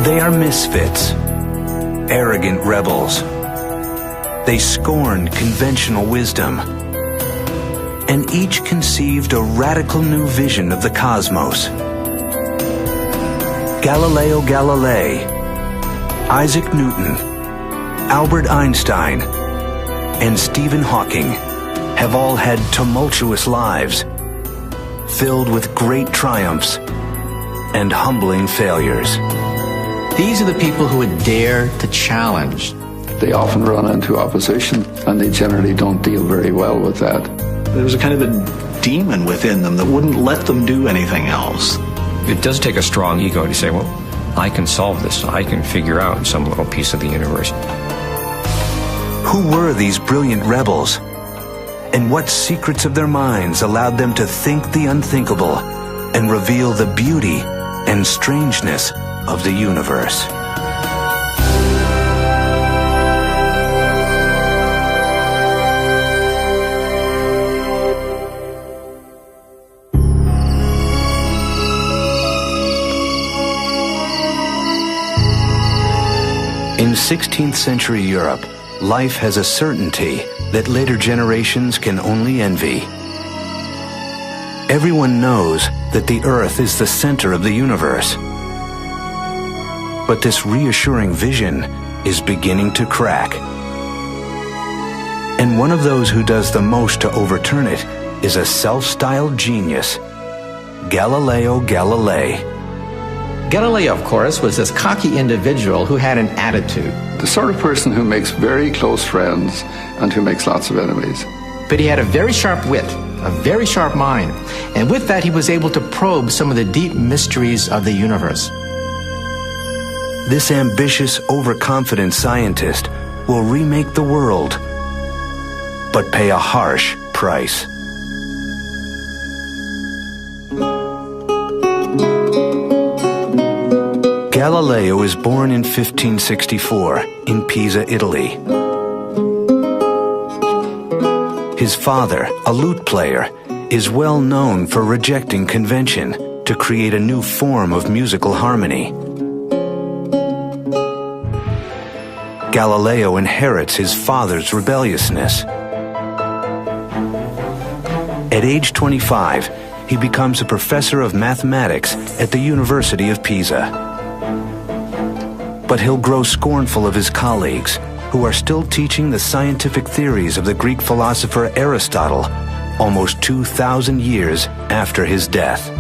They are misfits, arrogant rebels. They scorned conventional wisdom, and each conceived a radical new vision of the cosmos. Galileo Galilei, Isaac Newton, Albert Einstein, and Stephen Hawking have all had tumultuous lives, filled with great triumphs and humbling failures. These are the people who would dare to challenge. They often run into opposition, and they generally don't deal very well with that. There was a kind of a demon within them that wouldn't let them do anything else. It does take a strong ego to say, well, I can solve this. I can figure out some little piece of the universe. Who were these brilliant rebels? And what secrets of their minds allowed them to think the unthinkable and reveal the beauty and strangeness of the universe? In 16th century Europe, life has a certainty that later generations can only envy. Everyone knows that the Earth is the center of the universe. But this reassuring vision is beginning to crack. And one of those who does the most to overturn it is a self-styled genius, Galileo Galilei. Galileo, of course, was this cocky individual who had an attitude. The sort of person who makes very close friends and who makes lots of enemies. But he had a very sharp wit, a very sharp mind, and with that he was able to probe some of the deep mysteries of the universe. This ambitious, overconfident scientist will remake the world, but pay a harsh price. Galileo is born in 1564 in Pisa, Italy. His father, a lute player, is well known for rejecting convention to create a new form of musical harmony. Galileo inherits his father's rebelliousness. At age 25, he becomes a professor of mathematics at the University of Pisa. But he'll grow scornful of his colleagues, who are still teaching the scientific theories of the Greek philosopher Aristotle almost 2,000 years after his death.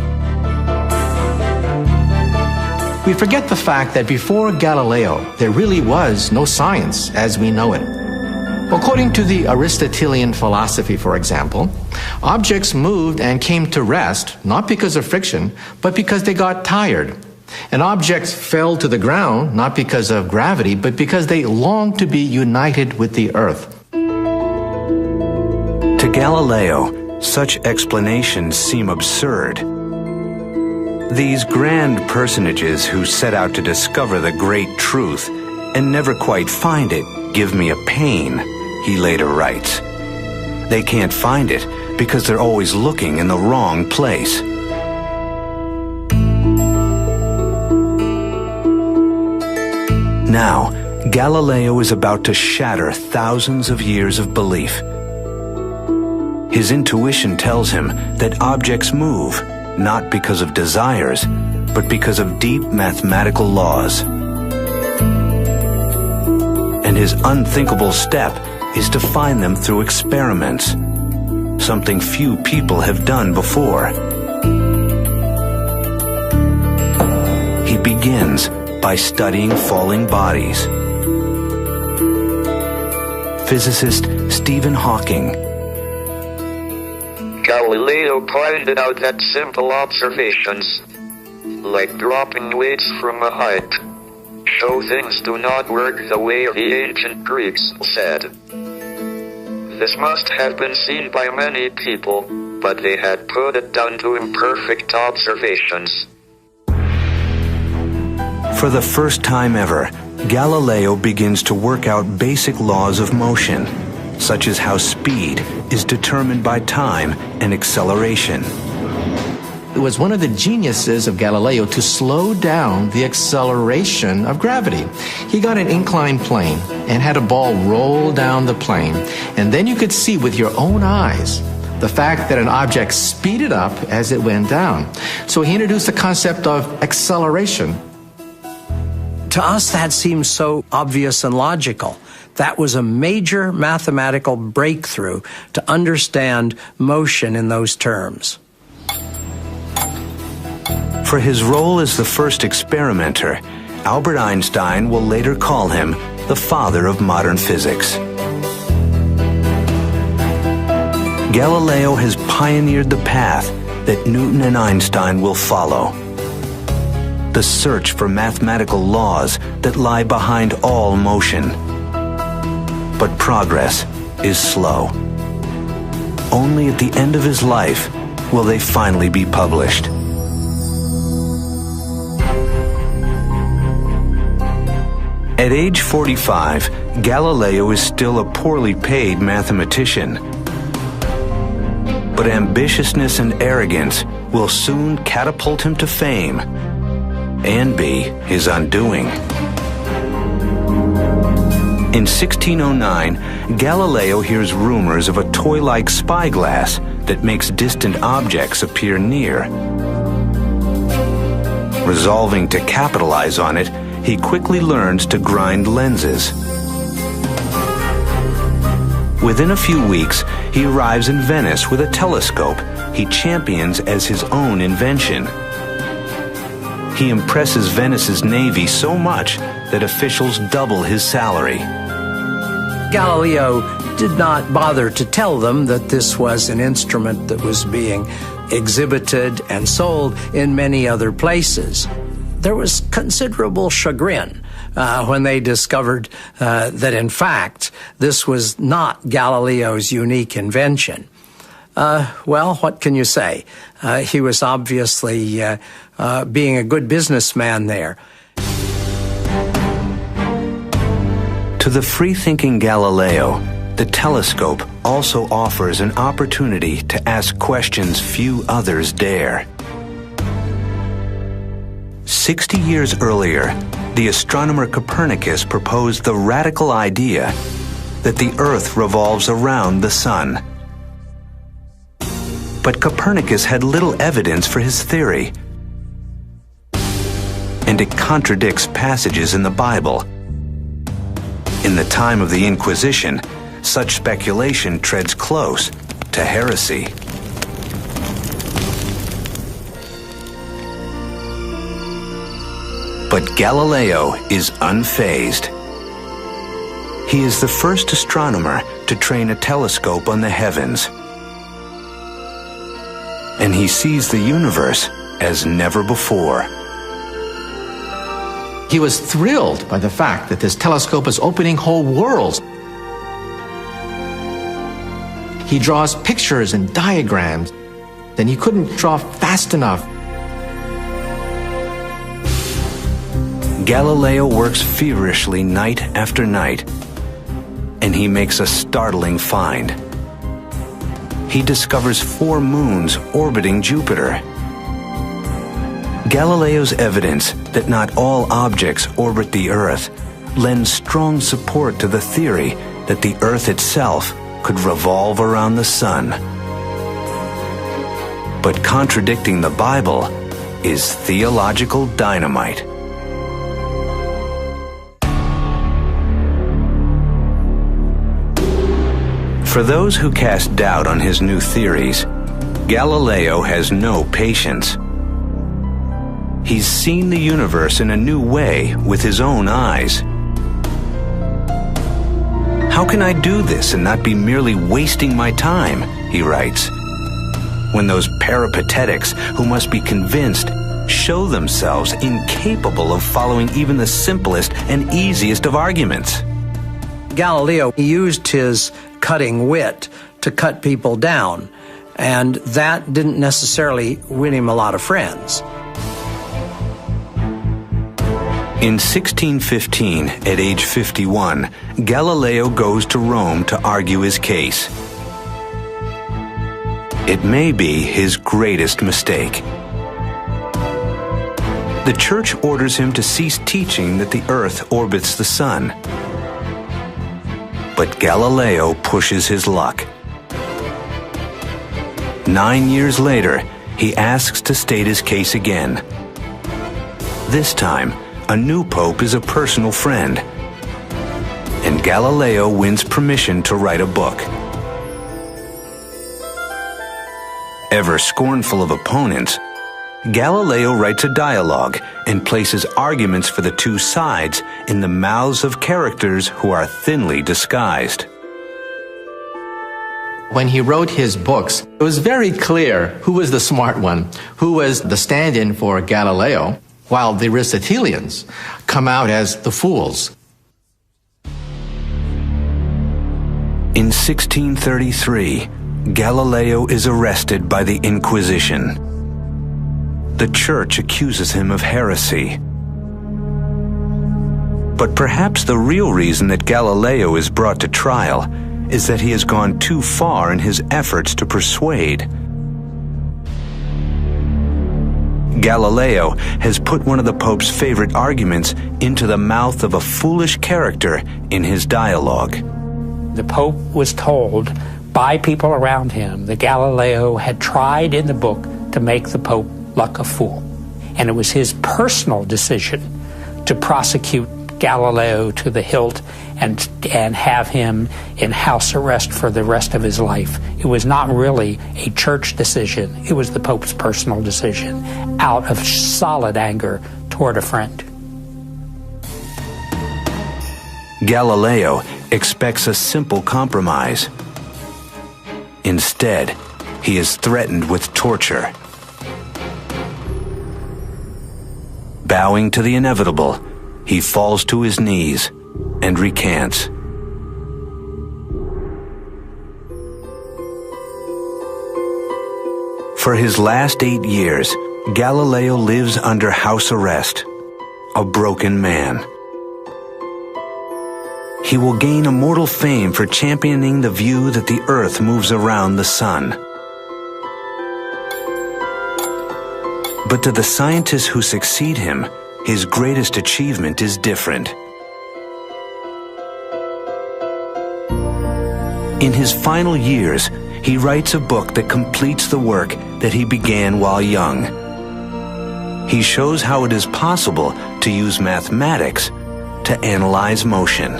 We forget the fact that before Galileo, there really was no science as we know it. According to the Aristotelian philosophy, for example, objects moved and came to rest not because of friction, but because they got tired. And objects fell to the ground not because of gravity, but because they longed to be united with the earth. To Galileo, such explanations seem absurd. These grand personages who set out to discover the great truth and never quite find it give me a pain, he later writes. They can't find it because they're always looking in the wrong place. Now, Galileo is about to shatter thousands of years of belief. His intuition tells him that objects move, not because of desires, but because of deep mathematical laws. And his unthinkable step is to find them through experiments, something few people have done before. He begins by studying falling bodies. Physicist Stephen Hawking. Galileo pointed out that simple observations, like dropping weights from a height, show things do not work the way the ancient Greeks said. This must have been seen by many people, but they had put it down to imperfect observations. For the first time ever, Galileo begins to work out basic laws of motion, such as how speed is determined by time and acceleration. it was one of the geniuses of Galileo to slow down the acceleration of gravity. He got an inclined plane and had a ball roll down the plane, and then you could see with your own eyes the fact that an object speeded up as it went down. So he introduced the concept of acceleration. To us, that seems so obvious and logical. That was a major mathematical breakthrough to understand motion in those terms. For his role as the first experimenter, Albert Einstein will later call him the father of modern physics. Galileo has pioneered the path that Newton and Einstein will follow. The search for mathematical laws that lie behind all motion. But progress is slow. Only at the end of his life will they finally be published. At age 45, Galileo is still a poorly paid mathematician. But ambitiousness and arrogance will soon catapult him to fame and be his undoing. In 1609, Galileo hears rumors of a toy-like spyglass that makes distant objects appear near. Resolving to capitalize on it, he quickly learns to grind lenses. Within a few weeks, he arrives in Venice with a telescope he champions as his own invention. He impresses Venice's navy so much that officials double his salary. Galileo did not bother to tell them that this was an instrument that was being exhibited and sold in many other places. There was considerable chagrin when they discovered that, in fact, this was not Galileo's unique invention. Well, what can you say? He was obviously being a good businessman there. To the free-thinking Galileo, the telescope also offers an opportunity to ask questions few others dare. 60 years earlier, the astronomer Copernicus proposed the radical idea that the Earth revolves around the Sun. But Copernicus had little evidence for his theory, and it contradicts passages in the Bible. In the time of the Inquisition, such speculation treads close to heresy. But Galileo is unfazed. He is the first astronomer to train a telescope on the heavens. And he sees the universe as never before. He was thrilled by the fact that this telescope is opening whole worlds. He draws pictures and diagrams, and he couldn't draw fast enough. Galileo works feverishly night after night, and he makes a startling find. He discovers 4 moons orbiting Jupiter. Galileo's evidence that not all objects orbit the Earth lends strong support to the theory that the Earth itself could revolve around the Sun. But contradicting the Bible is theological dynamite. For those who cast doubt on his new theories, Galileo has no patience. He's seen the universe in a new way with his own eyes. How can I do this and not be merely wasting my time, he writes, when those peripatetics who must be convinced show themselves incapable of following even the simplest and easiest of arguments. Galileo used his cutting wit to cut people down, and that didn't necessarily win him a lot of friends. In 1615, at age 51, Galileo goes to Rome to argue his case. It may be his greatest mistake. the Church orders him to cease teaching that the Earth orbits the Sun. But Galileo pushes his luck. 9 years later, he asks to state his case again. This time, a new pope is a personal friend, and Galileo wins permission to write a book. Ever scornful of opponents, Galileo writes a dialogue and places arguments for the two sides in the mouths of characters who are thinly disguised. When he wrote his books, it was very clear who was the smart one, who was the stand-in for Galileo, while the Aristotelians come out as the fools. In 1633, Galileo is arrested by the Inquisition. The Church accuses him of heresy. But perhaps the real reason that Galileo is brought to trial is that he has gone too far in his efforts to persuade. Galileo has put one of the Pope's favorite arguments into the mouth of a foolish character in his dialogue. The Pope was told by people around him that Galileo had tried in the book to make the Pope look a fool. And it was his personal decision to prosecute Galileo to the hilt and have him in house arrest for the rest of his life. It was not really a church decision. It was the Pope's personal decision out of solid anger toward a friend. Galileo expects a simple compromise. Instead, he is threatened with torture. Bowing to the inevitable, he falls to his knees and recants. For his last 8 years, Galileo lives under house arrest, a broken man. He will gain immortal fame for championing the view that the Earth moves around the Sun. But to the scientists who succeed him, his greatest achievement is different. In his final years, he writes a book that completes the work that he began while young. He shows how it is possible to use mathematics to analyze motion.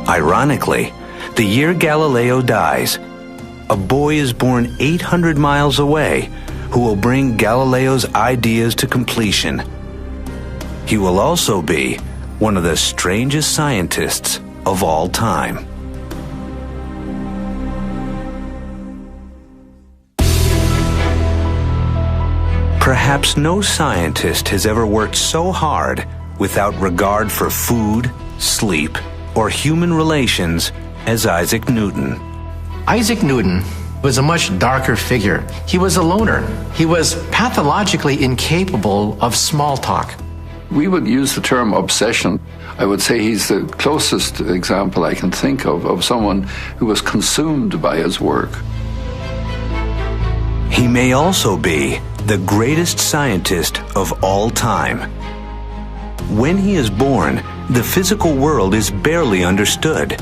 Ironically, the year Galileo dies, a boy is born 800 miles away who will bring Galileo's ideas to completion. He will also be one of the strangest scientists of all time. Perhaps no scientist has ever worked so hard without regard for food, sleep, or human relations as Isaac Newton. Isaac Newton was a much darker figure. He was a loner. He was pathologically incapable of small talk. We would use the term obsession. I would say he's the closest example I can think of someone who was consumed by his work. He may also be the greatest scientist of all time. When he is born, the physical world is barely understood.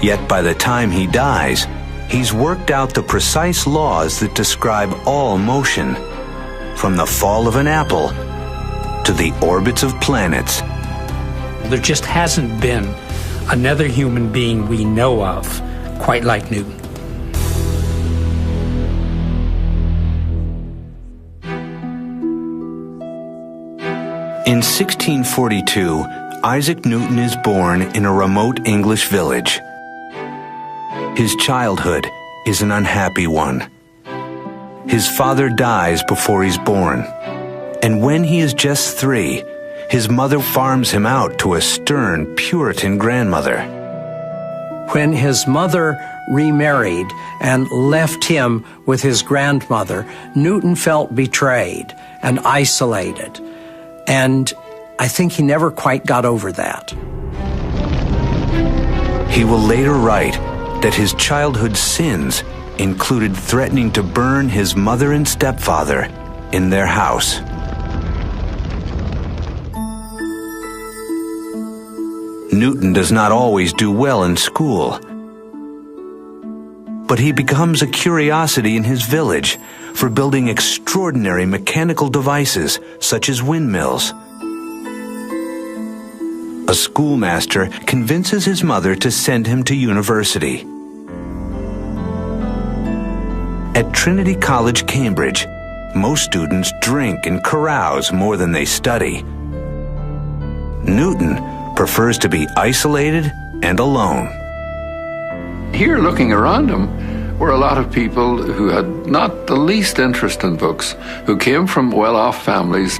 Yet by the time he dies, he's worked out the precise laws that describe all motion, from the fall of an apple to the orbits of planets. There just hasn't been another human being we know of quite like Newton. In 1642, Isaac Newton is born in a remote English village. His childhood is an unhappy one. His father dies before he's born, and when he is just 3, his mother farms him out to a stern Puritan grandmother. When his mother remarried and left him with his grandmother, Newton felt betrayed and isolated, and I think he never quite got over that. He will later write that his childhood sins included threatening to burn his mother and stepfather in their house. Newton does not always do well in school, but he becomes a curiosity in his village for building extraordinary mechanical devices such as windmills. A schoolmaster convinces his mother to send him to university. At Trinity College, Cambridge, most students drink and carouse more than they study. Newton prefers to be isolated and alone. Here, looking around him, were a lot of people who had not the least interest in books, who came from well-off families.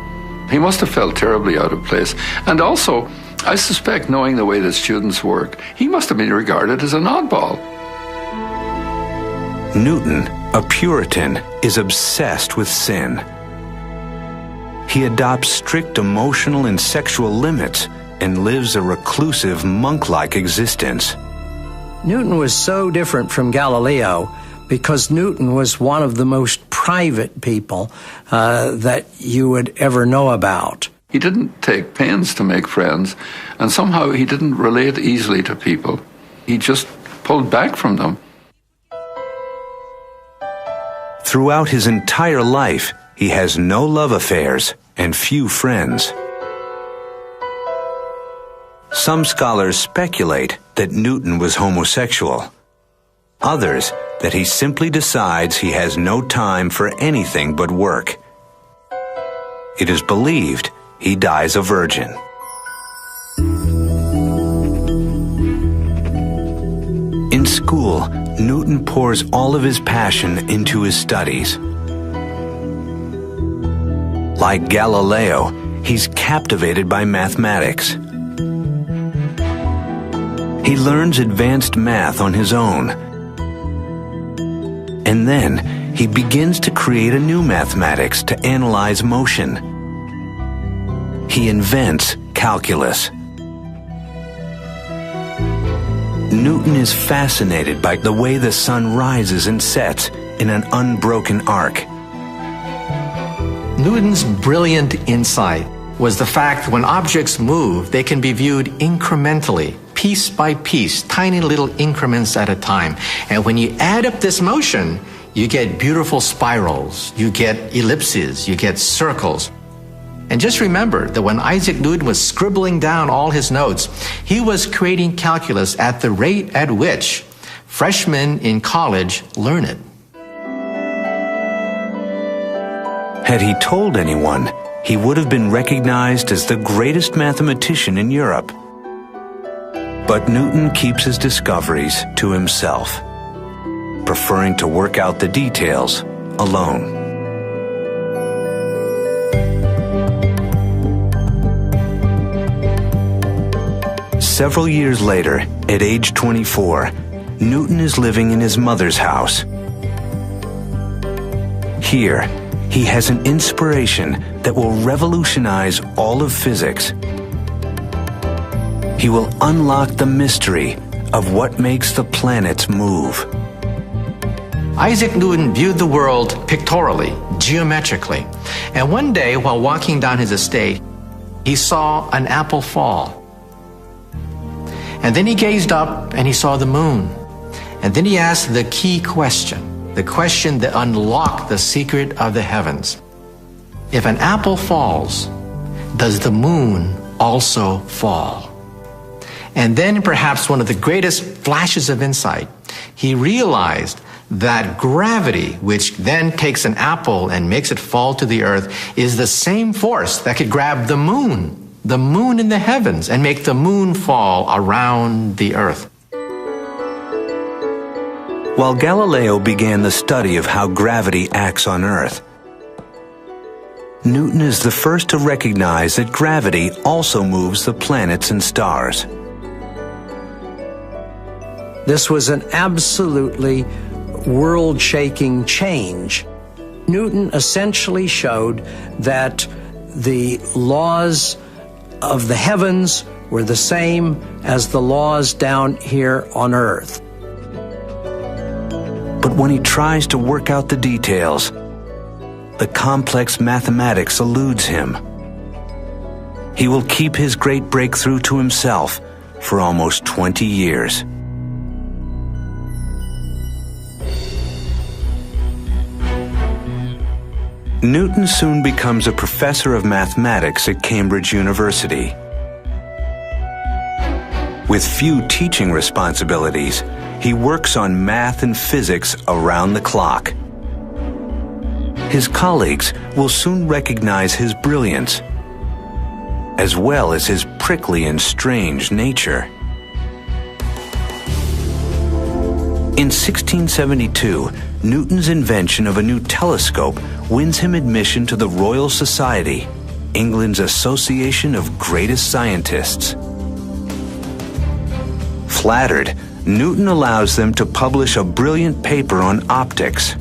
He must have felt terribly out of place. And also, I suspect, knowing the way that students work, he must have been regarded as an oddball. Newton, a Puritan, is obsessed with sin. He adopts strict emotional and sexual limits and lives a reclusive, monk-like existence. Newton was so different from Galileo because Newton was one of the most private people that you would ever know about. He didn't take pains to make friends, and somehow he didn't relate easily to people. He just pulled back from them. Throughout his entire life, he has no love affairs and few friends. Some scholars speculate that Newton was homosexual. Others that he simply decides he has no time for anything but work. It is believed he dies a virgin. In school, Newton pours all of his passion into his studies. Like Galileo, he's captivated by mathematics. He learns advanced math on his own. And then he begins to create a new mathematics to analyze motion. He invents calculus. Newton is fascinated by the way the sun rises and sets in an unbroken arc. Newton's brilliant insight was the fact that when objects move, they can be viewed incrementally, piece by piece, tiny little increments at a time. And when you add up this motion, you get beautiful spirals, you get ellipses, you get circles. And just remember that when Isaac Newton was scribbling down all his notes, he was creating calculus at the rate at which freshmen in college learn it. Had he told anyone, he would have been recognized as the greatest mathematician in Europe. But Newton keeps his discoveries to himself, preferring to work out the details alone. Several years later, at age 24, Newton is living in his mother's house. Here, he has an inspiration that will revolutionize all of physics. He will unlock the mystery of what makes the planets move. Isaac Newton viewed the world pictorially, geometrically, and one day while walking down his estate, he saw an apple fall. And then he gazed up and he saw the moon. And then he asked the key question, the question that unlocked the secret of the heavens. If an apple falls, does the moon also fall? And then perhaps one of the greatest flashes of insight, he realized that gravity, which then takes an apple and makes it fall to the earth, is the same force that could grab the moon in the heavens, and make the moon fall around the earth. While Galileo began the study of how gravity acts on Earth, Newton is the first to recognize that gravity also moves the planets and stars. This was an absolutely world-shaking change. Newton essentially showed that the laws of the heavens were the same as the laws down here on Earth. But when he tries to work out the details, the complex mathematics eludes him. He will keep his great breakthrough to himself for almost 20 years. Newton soon becomes a professor of mathematics at Cambridge University. With few teaching responsibilities, he works on math and physics around the clock. His colleagues will soon recognize his brilliance, as well as his prickly and strange nature. In 1672, Newton's invention of a new telescope wins him admission to the Royal Society, England's association of greatest scientists. Flattered, Newton allows them to publish a brilliant paper on optics.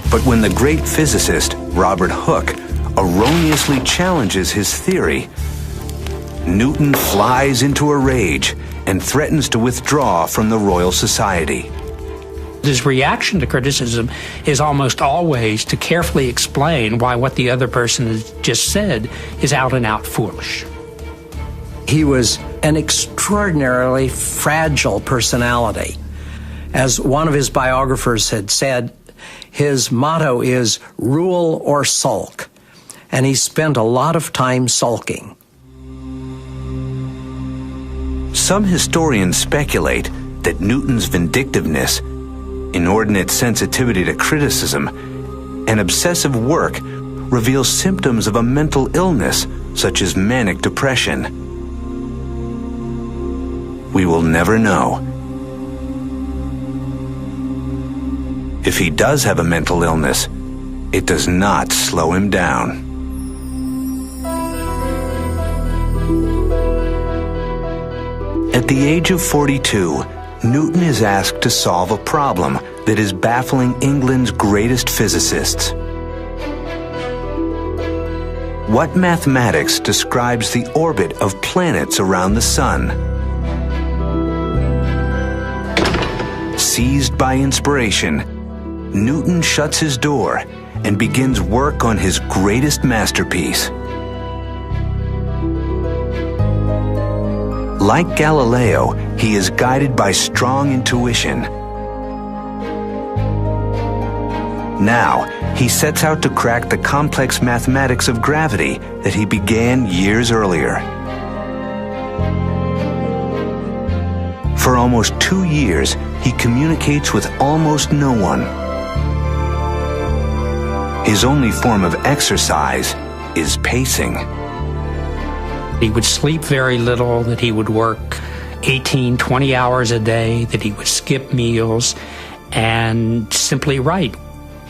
But when the great physicist, Robert Hooke, erroneously challenges his theory, Newton flies into a rage and threatens to withdraw from the Royal Society. His reaction to criticism is almost always to carefully explain why what the other person has just said is out and out foolish. He was an extraordinarily fragile personality. As one of his biographers had said, his motto is rule or sulk, and he spent a lot of time sulking. Some historians speculate that Newton's vindictiveness, inordinate sensitivity to criticism, and obsessive work reveal symptoms of a mental illness such as manic depression. We will never know. If he does have a mental illness, it does not slow him down. At the age of 42, Newton is asked to solve a problem that is baffling England's greatest physicists. What mathematics describes the orbit of planets around the sun? Seized by inspiration, Newton shuts his door and begins work on his greatest masterpiece. Like Galileo, he is guided by strong intuition. Now, he sets out to crack the complex mathematics of gravity that he began years earlier. For almost 2 years, he communicates with almost no one. His only form of exercise is pacing. He would sleep very little, that he would work 18, 20 hours a day, that he would skip meals and simply write.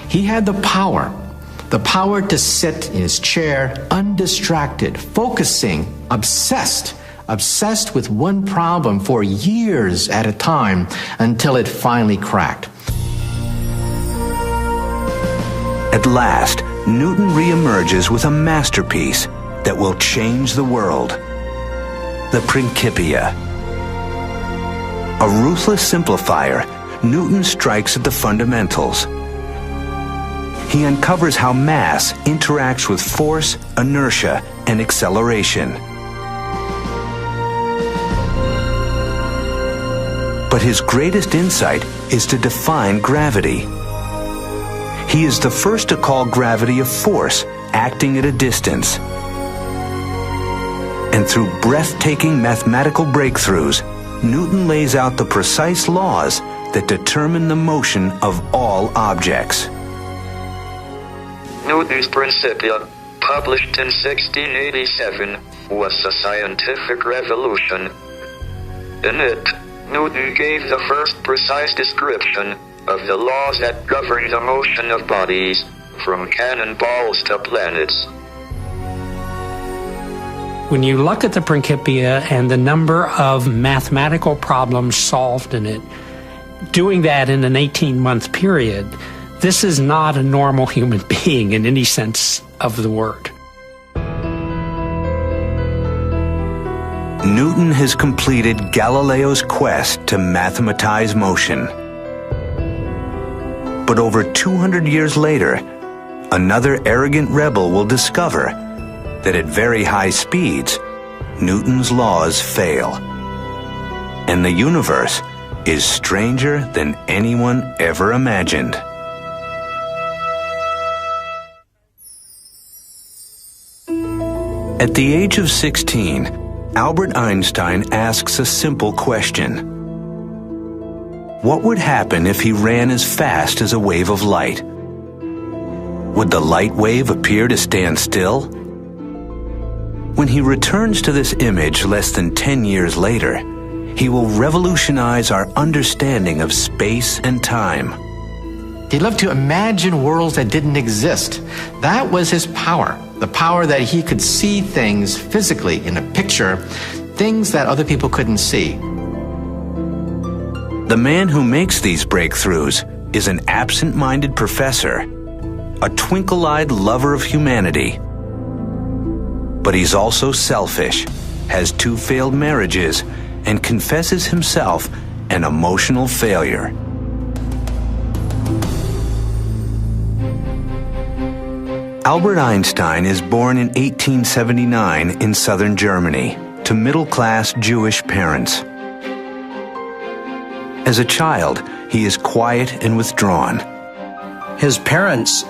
He had the power to sit in his chair undistracted, focusing, obsessed with one problem for years at a time until it finally cracked. At last, Newton reemerges with a masterpiece that will change the world: the Principia. A ruthless simplifier, Newton strikes at the fundamentals. He uncovers how mass interacts with force, inertia, and acceleration. But his greatest insight is to define gravity. He is the first to call gravity a force acting at a distance. And through breathtaking mathematical breakthroughs, Newton lays out the precise laws that determine the motion of all objects. Newton's Principia, published in 1687, was a scientific revolution. In it, Newton gave the first precise description of the laws that govern the motion of bodies, from cannonballs to planets. When you look at the Principia and the number of mathematical problems solved in it, doing that in an 18-month period, this is not a normal human being in any sense of the word. Newton has completed Galileo's quest to mathematize motion. But over 200 years later, another arrogant rebel will discover that at very high speeds, Newton's laws fail. And the universe is stranger than anyone ever imagined. At the age of 16, Albert Einstein asks a simple question. What would happen if he ran as fast as a wave of light? Would the light wave appear to stand still? When he returns to this image less than 10 years later, he will revolutionize our understanding of space and time. He loved to imagine worlds that didn't exist. That was his power, the power that he could see things physically in a picture, things that other people couldn't see. The man who makes these breakthroughs is an absent-minded professor, a twinkle-eyed lover of humanity. But he's also selfish, has 2 failed marriages, and confesses himself an emotional failure. Albert Einstein is born in 1879 in southern Germany to middle-class Jewish parents. As a child, he is quiet and withdrawn. His parents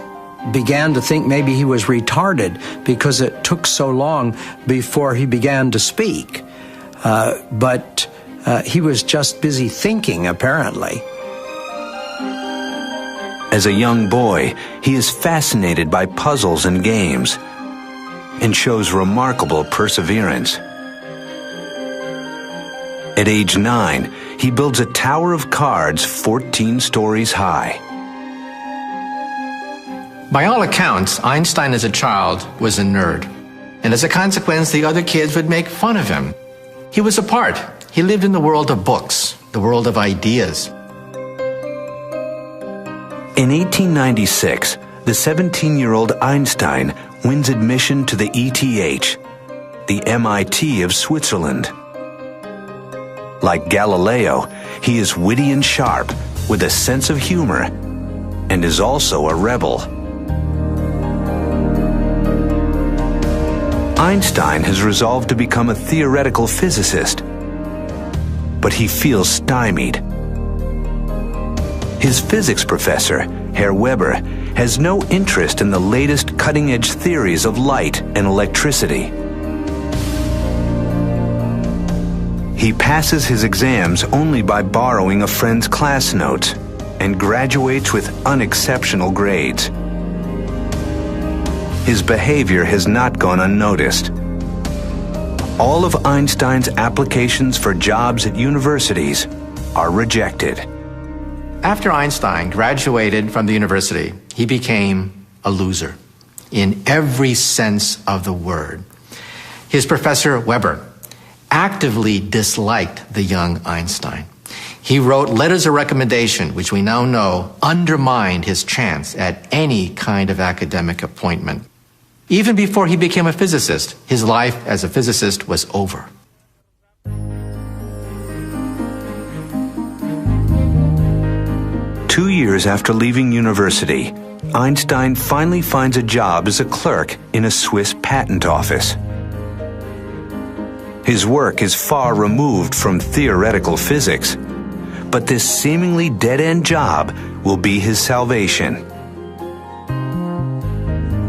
began to think maybe he was retarded because it took so long before he began to speak. But he was just busy thinking, apparently. As a young boy, he is fascinated by puzzles and games and shows remarkable perseverance. At age 9, he builds a tower of cards 14 stories high. By all accounts, Einstein as a child was a nerd. And as a consequence, the other kids would make fun of him. He was apart. He lived in the world of books, the world of ideas. In 1896, the 17-year-old Einstein wins admission to the ETH, the MIT of Switzerland. Like Galileo, he is witty and sharp, with a sense of humor, and is also a rebel. Einstein has resolved to become a theoretical physicist, but he feels stymied. His physics professor, Herr Weber, has no interest in the latest cutting-edge theories of light and electricity. He passes his exams only by borrowing a friend's class notes and graduates with unexceptional grades. His behavior has not gone unnoticed. All of Einstein's applications for jobs at universities are rejected. After Einstein graduated from the university, he became a loser in every sense of the word. His professor, Weber, actively disliked the young Einstein. He wrote letters of recommendation, which we now know undermined his chance at any kind of academic appointment. Even before he became a physicist, his life as a physicist was over. Two years after leaving university, Einstein finally finds a job as a clerk in a Swiss patent office. His work is far removed from theoretical physics, but this seemingly dead-end job will be his salvation.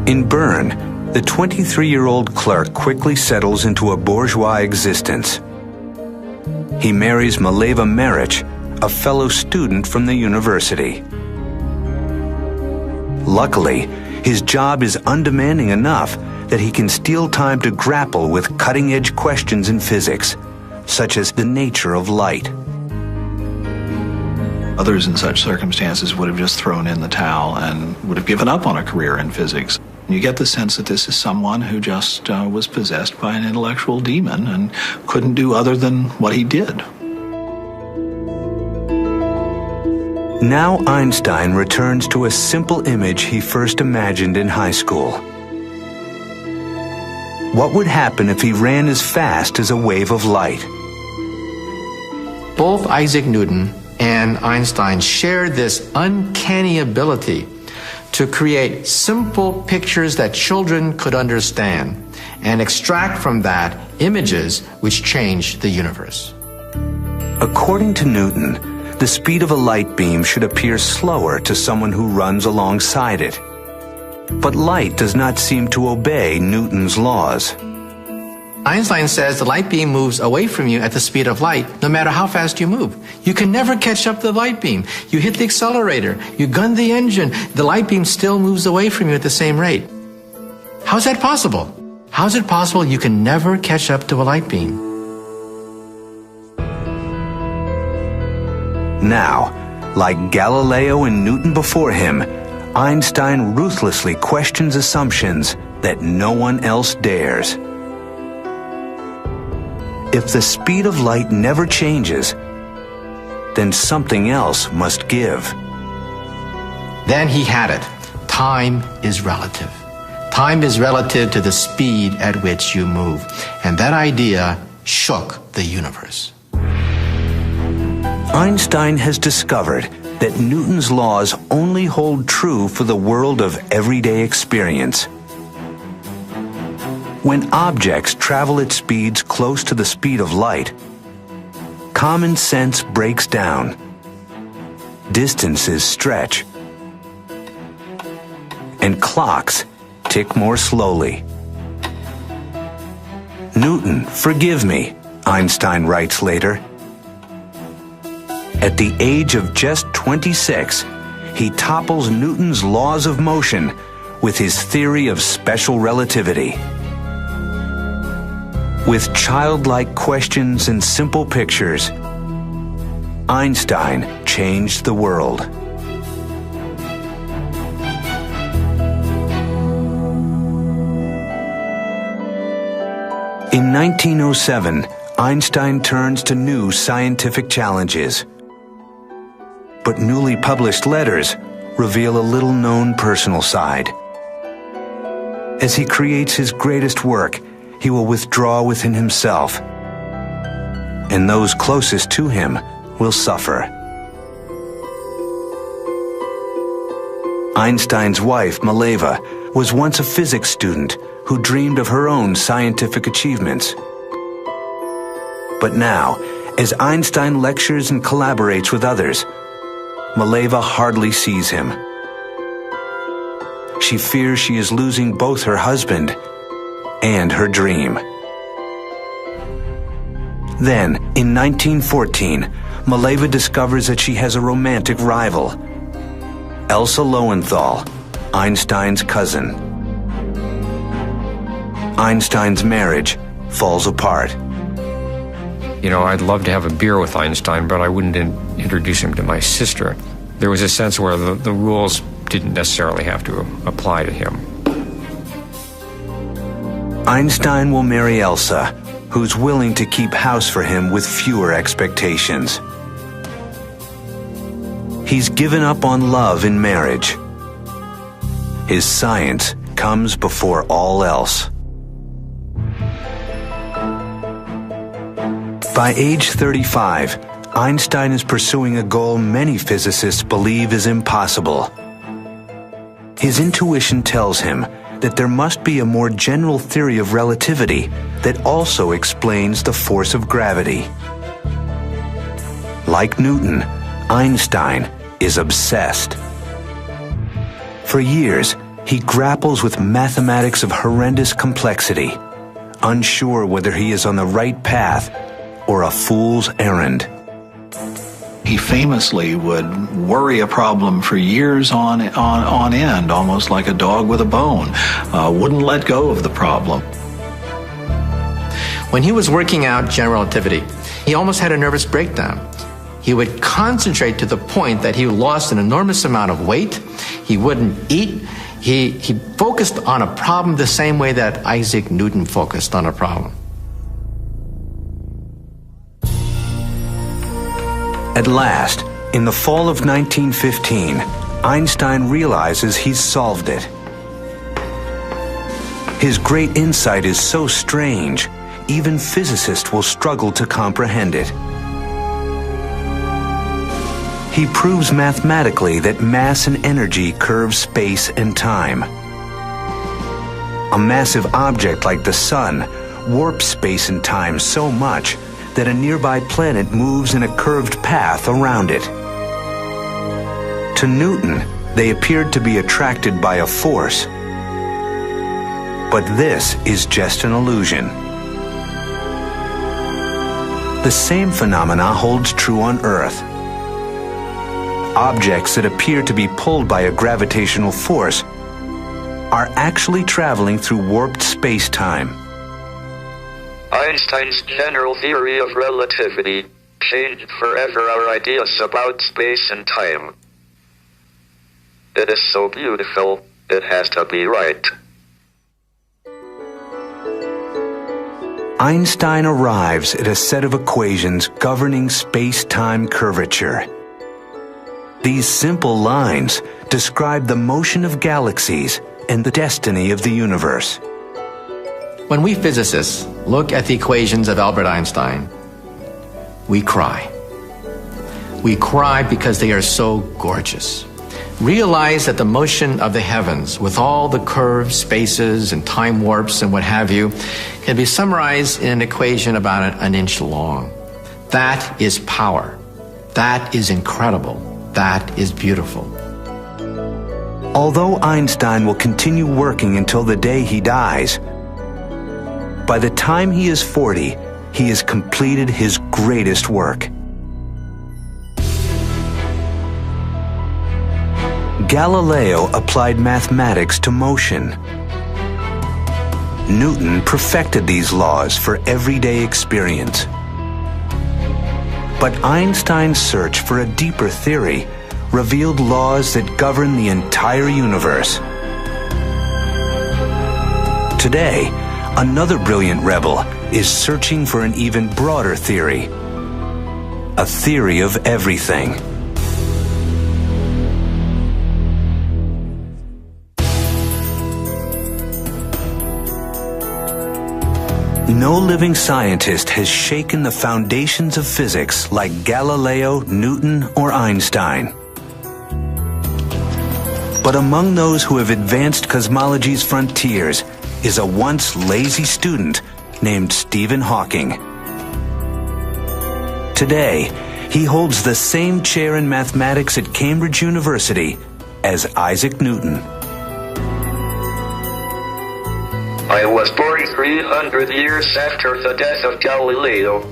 In Bern, the 23-year-old clerk quickly settles into a bourgeois existence. He marries Mileva Maric, a fellow student from the university. Luckily, his job is undemanding enough that he can steal time to grapple with cutting-edge questions in physics, such as the nature of light. Others in such circumstances would have just thrown in the towel and would have given up on a career in physics. You get the sense that this is someone who just was possessed by an intellectual demon and couldn't do other than what he did. Now Einstein returns to a simple image he first imagined in high school. What would happen if he ran as fast as a wave of light? Both Isaac Newton and Einstein shared this uncanny ability to create simple pictures that children could understand and extract from that images which changed the universe. According to Newton, the speed of a light beam should appear slower to someone who runs alongside it. But light does not seem to obey Newton's laws. Einstein says the light beam moves away from you at the speed of light, no matter how fast you move. You can never catch up to the light beam. You hit the accelerator, you gun the engine, the light beam still moves away from you at the same rate. How's that possible? How's it possible you can never catch up to a light beam? Now, like Galileo and Newton before him, Einstein ruthlessly questions assumptions that no one else dares. If the speed of light never changes, then something else must give. Then he had it. Time is relative. Time is relative to the speed at which you move. And that idea shook the universe. Einstein has discovered that Newton's laws only hold true for the world of everyday experience. When objects travel at speeds close to the speed of light, common sense breaks down. Distances stretch. And clocks tick more slowly. Newton, forgive me, Einstein writes later. At the age of just 26, he topples Newton's laws of motion with his theory of special relativity. With childlike questions and simple pictures, Einstein changed the world. In 1907, Einstein turns to new scientific challenges. But newly published letters reveal a little-known personal side. As he creates his greatest work, he will withdraw within himself, and those closest to him will suffer. Einstein's wife, Mileva, was once a physics student who dreamed of her own scientific achievements. But now, as Einstein lectures and collaborates with others, Mileva hardly sees him. She fears she is losing both her husband and her dream. Then, in 1914, Mileva discovers that she has a romantic rival, Elsa Lowenthal, Einstein's cousin. Einstein's marriage falls apart. You know, I'd love to have a beer with Einstein, but I wouldn't introduce him to my sister. There was a sense where the rules didn't necessarily have to apply to him. Einstein will marry Elsa, who's willing to keep house for him with fewer expectations. He's given up on love in marriage. His science comes before all else. By age 35, Einstein is pursuing a goal many physicists believe is impossible. His intuition tells him that there must be a more general theory of relativity that also explains the force of gravity. Like Newton, Einstein is obsessed. For years, he grapples with mathematics of horrendous complexity, unsure whether he is on the right path or a fool's errand. He famously would worry a problem for years on end, almost like a dog with a bone. Wouldn't let go of the problem. When he was working out general relativity, he almost had a nervous breakdown. He would concentrate to the point that he lost an enormous amount of weight. He wouldn't eat. He focused on a problem the same way that Isaac Newton focused on a problem. At last, in the fall of 1915, Einstein realizes he's solved it. His great insight is so strange, even physicists will struggle to comprehend it. he proves mathematically that mass and energy curve space and time. A massive object like the Sun warps space and time so much that a nearby planet moves in a curved path around it. To Newton, they appeared to be attracted by a force. But this is just an illusion. The same phenomena holds true on Earth. Objects that appear to be pulled by a gravitational force are actually traveling through warped space-time. Einstein's general theory of relativity changed forever our ideas about space and time. It is so beautiful, it has to be right. Einstein arrives at a set of equations governing space-time curvature. These simple lines describe the motion of galaxies and the destiny of the universe. When we physicists look at the equations of Albert Einstein, we cry. We cry because they are so gorgeous. Realize that the motion of the heavens, with all the curves, spaces, and time warps and what have you, can be summarized in an equation about an inch long. That is power. That is incredible. That is beautiful. Although Einstein will continue working until the day he dies, by the time he is 40, he has completed his greatest work. Galileo applied mathematics to motion. Newton perfected these laws for everyday experience. But Einstein's search for a deeper theory revealed laws that govern the entire universe. Today, another brilliant rebel is searching for an even broader theory, a theory of everything. No living scientist has shaken the foundations of physics like Galileo, Newton, or Einstein. But among those who have advanced cosmology's frontiers is a once lazy student named Stephen Hawking. Today, he holds the same chair in mathematics at Cambridge University as Isaac Newton. I was born 300 years after the death of Galileo.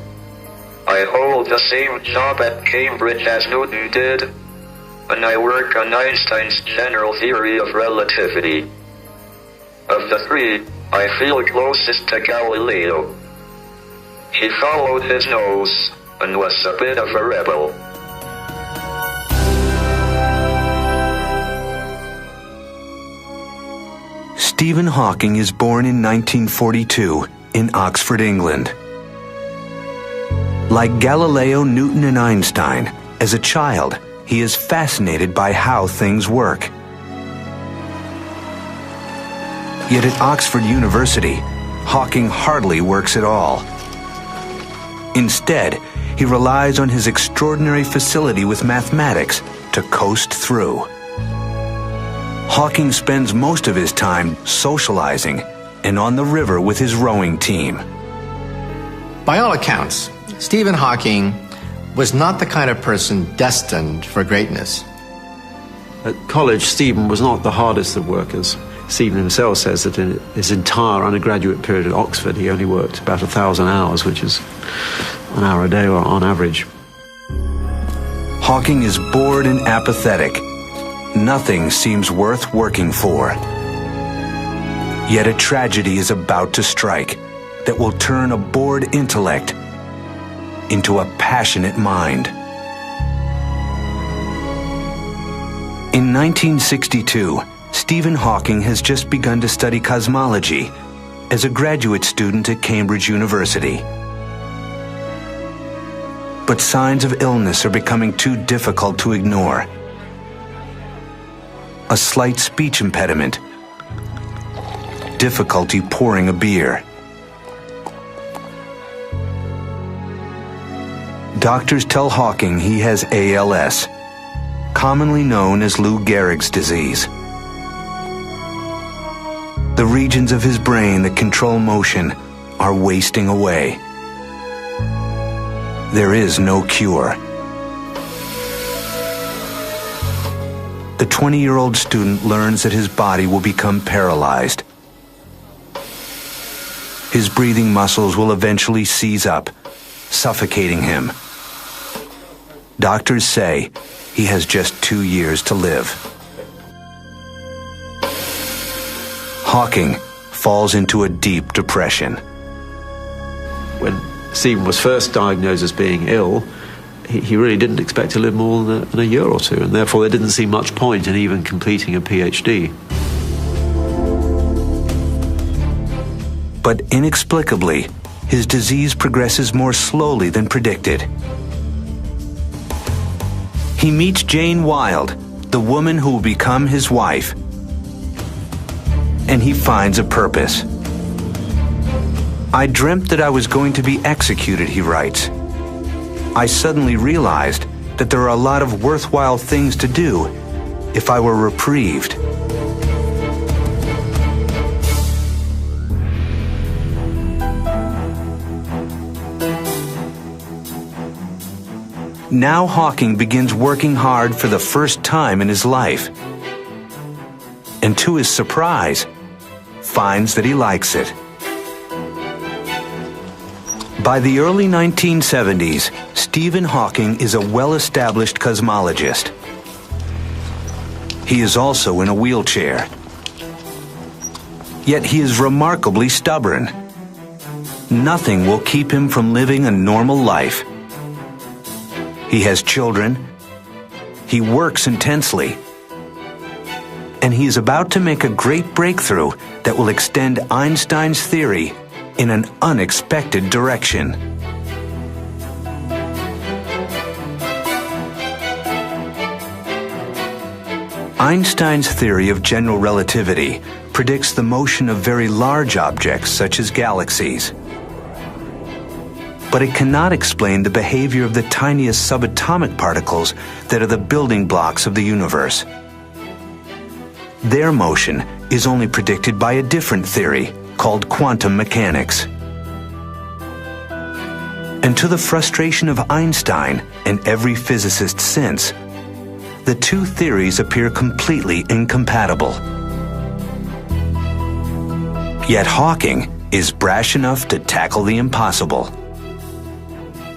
I hold the same job at Cambridge as Newton did, and I work on Einstein's general theory of relativity. Of the three, I feel closest to Galileo. He followed his nose and was a bit of a rebel. Stephen Hawking is born in 1942 in Oxford, England. Like Galileo, Newton, and Einstein, as a child, he is fascinated by how things work. Yet at Oxford University, Hawking hardly works at all. Instead, he relies on his extraordinary facility with mathematics to coast through. Hawking spends most of his time socializing and on the river with his rowing team. By all accounts, Stephen Hawking was not the kind of person destined for greatness. At college, Stephen was not the hardest of workers. Stephen himself says that in his entire undergraduate period at Oxford, he only worked about 1,000 hours, which is an hour a day on average. Hawking is bored and apathetic. Nothing seems worth working for. Yet a tragedy is about to strike that will turn a bored intellect into a passionate mind. In 1962, Stephen Hawking has just begun to study cosmology as a graduate student at Cambridge University. But signs of illness are becoming too difficult to ignore. A slight speech impediment, difficulty pouring a beer. Doctors tell Hawking he has ALS, commonly known as Lou Gehrig's disease. The regions of his brain that control motion are wasting away. There is no cure. The 20-year-old student learns that his body will become paralyzed. His breathing muscles will eventually seize up, suffocating him. Doctors say he has just 2 years to live. Hawking falls into a deep depression. When Stephen was first diagnosed as being ill, he really didn't expect to live more than a year or two, and therefore there didn't seem much point in even completing a PhD. But inexplicably, his disease progresses more slowly than predicted. He meets Jane Wilde, the woman who will become his wife, and he finds a purpose. I dreamt that I was going to be executed, he writes. I suddenly realized that there are a lot of worthwhile things to do if I were reprieved. Now Hawking begins working hard for the first time in his life. And to his surprise, finds that he likes it. By the early 1970s, Stephen Hawking is a well-established cosmologist. He is also in a wheelchair. Yet he is remarkably stubborn. Nothing will keep him from living a normal life. He has children, he works intensely, and he is about to make a great breakthrough that will extend Einstein's theory in an unexpected direction. Einstein's theory of general relativity predicts the motion of very large objects such as galaxies. But it cannot explain the behavior of the tiniest subatomic particles that are the building blocks of the universe. Their motion is only predicted by a different theory called quantum mechanics. And to the frustration of Einstein and every physicist since, the two theories appear completely incompatible. Yet Hawking is brash enough to tackle the impossible.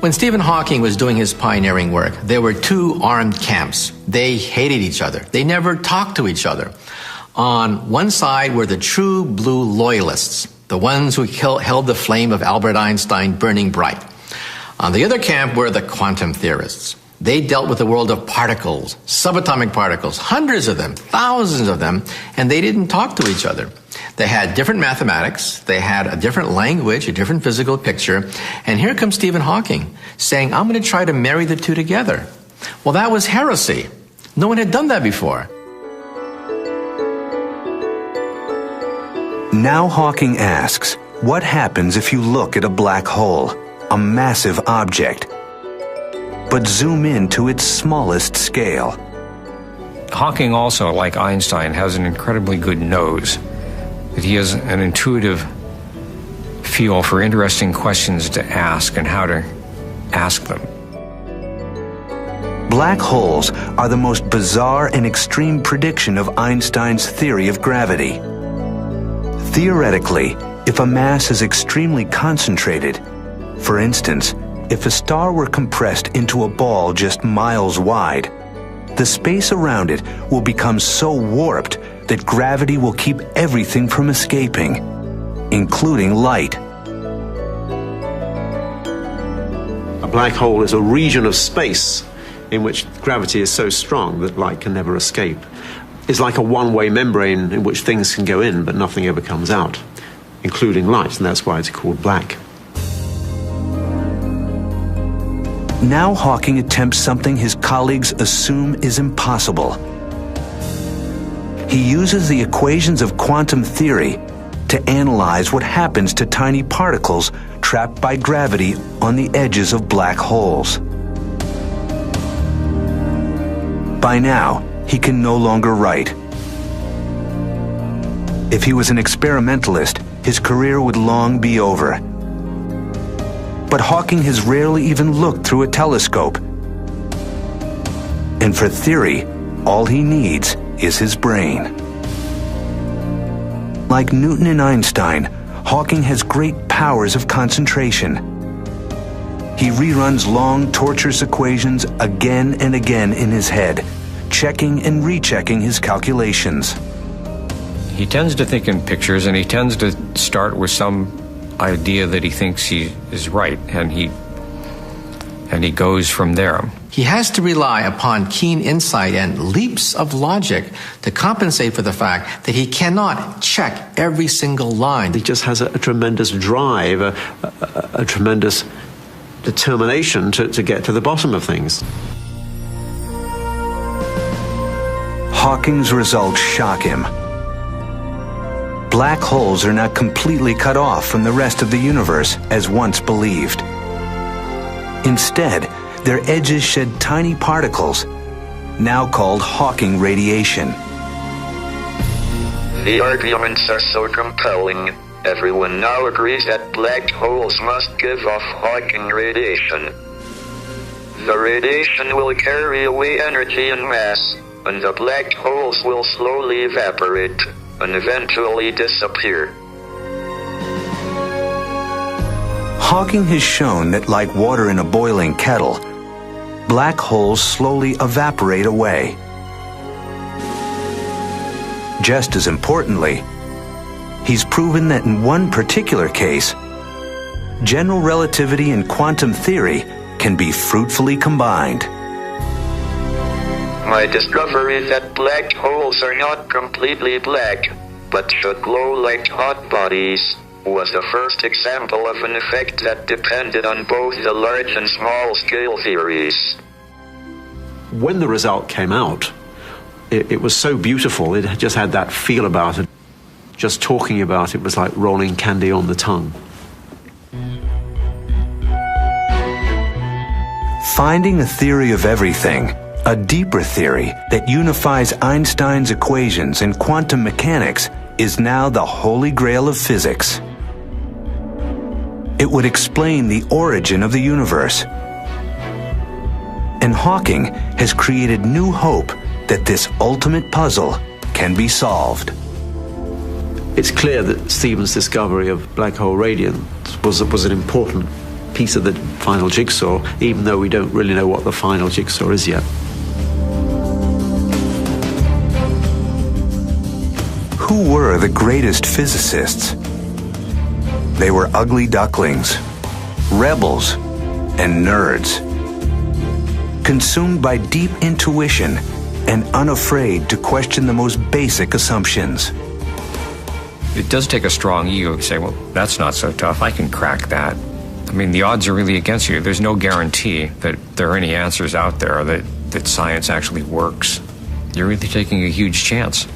When Stephen Hawking was doing his pioneering work, there were two armed camps. They hated each other. They never talked to each other. On one side were the true blue loyalists, the ones who held the flame of Albert Einstein burning bright. On the other camp were the quantum theorists. They dealt with the world of particles, subatomic particles, hundreds of them, thousands of them, and they didn't talk to each other. They had different mathematics, they had a different language, a different physical picture, and here comes Stephen Hawking saying, I'm going to try to marry the two together. Well, that was heresy. No one had done that before. Now Hawking asks, what happens if you look at a black hole, a massive object, but zoom in to its smallest scale? Hawking also, like Einstein, has an incredibly good nose. That he has an intuitive feel for interesting questions to ask and how to ask them. Black holes are the most bizarre and extreme prediction of Einstein's theory of gravity. Theoretically, if a mass is extremely concentrated, for instance, if a star were compressed into a ball just miles wide, the space around it will become so warped that gravity will keep everything from escaping, including light. A black hole is a region of space in which gravity is so strong that light can never escape. It's like a one-way membrane in which things can go in but nothing ever comes out, including light, and that's why it's called black. Now Hawking attempts something his colleagues assume is impossible. He uses the equations of quantum theory to analyze what happens to tiny particles trapped by gravity on the edges of black holes. By now, he can no longer write. If he was an experimentalist, his career would long be over. But Hawking has rarely even looked through a telescope. And for theory, all he needs is his brain. Like Newton and Einstein, Hawking has great powers of concentration. He reruns long, torturous equations again and again in his head, checking and rechecking his calculations. He tends to think in pictures, and he tends to start with some idea that he thinks he is right, and he goes from there. He has to rely upon keen insight and leaps of logic to compensate for the fact that he cannot check every single line. He just has a tremendous drive, a tremendous determination to get to the bottom of things. Hawking's results shock him. Black holes are not completely cut off from the rest of the universe as once believed. Instead, their edges shed tiny particles, now called Hawking radiation. The arguments are so compelling, everyone now agrees that black holes must give off Hawking radiation. The radiation will carry away energy and mass, and the black holes will slowly evaporate and eventually disappear. Hawking has shown that, like water in a boiling kettle, black holes slowly evaporate away. Just as importantly, he's proven that in one particular case, general relativity and quantum theory can be fruitfully combined. My discovery that black holes are not completely black, but should glow like hot bodies, was the first example of an effect that depended on both the large and small scale theories. When the result came out, it was so beautiful. It just had that feel about it. Just talking about it was like rolling candy on the tongue. Finding a theory of everything, a deeper theory that unifies Einstein's equations and quantum mechanics, is now the holy grail of physics. It would explain the origin of the universe. And Hawking has created new hope that this ultimate puzzle can be solved. It's clear that Stephen's discovery of black hole radiance was an important piece of the final jigsaw, even though we don't really know what the final jigsaw is yet. Who were the greatest physicists? They were ugly ducklings, rebels, and nerds, consumed by deep intuition and unafraid to question the most basic assumptions. It does take a strong ego to say, well, that's not so tough, I can crack that. I mean, the odds are really against you. There's no guarantee that there are any answers out there, or that science actually works. You're really taking a huge chance.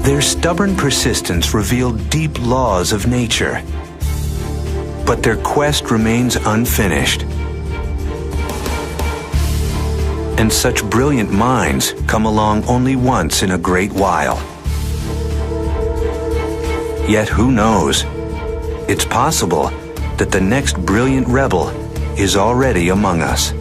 Their stubborn persistence revealed deep laws of nature, but their quest remains unfinished. And such brilliant minds come along only once in a great while. Yet who knows? It's possible that the next brilliant rebel is already among us.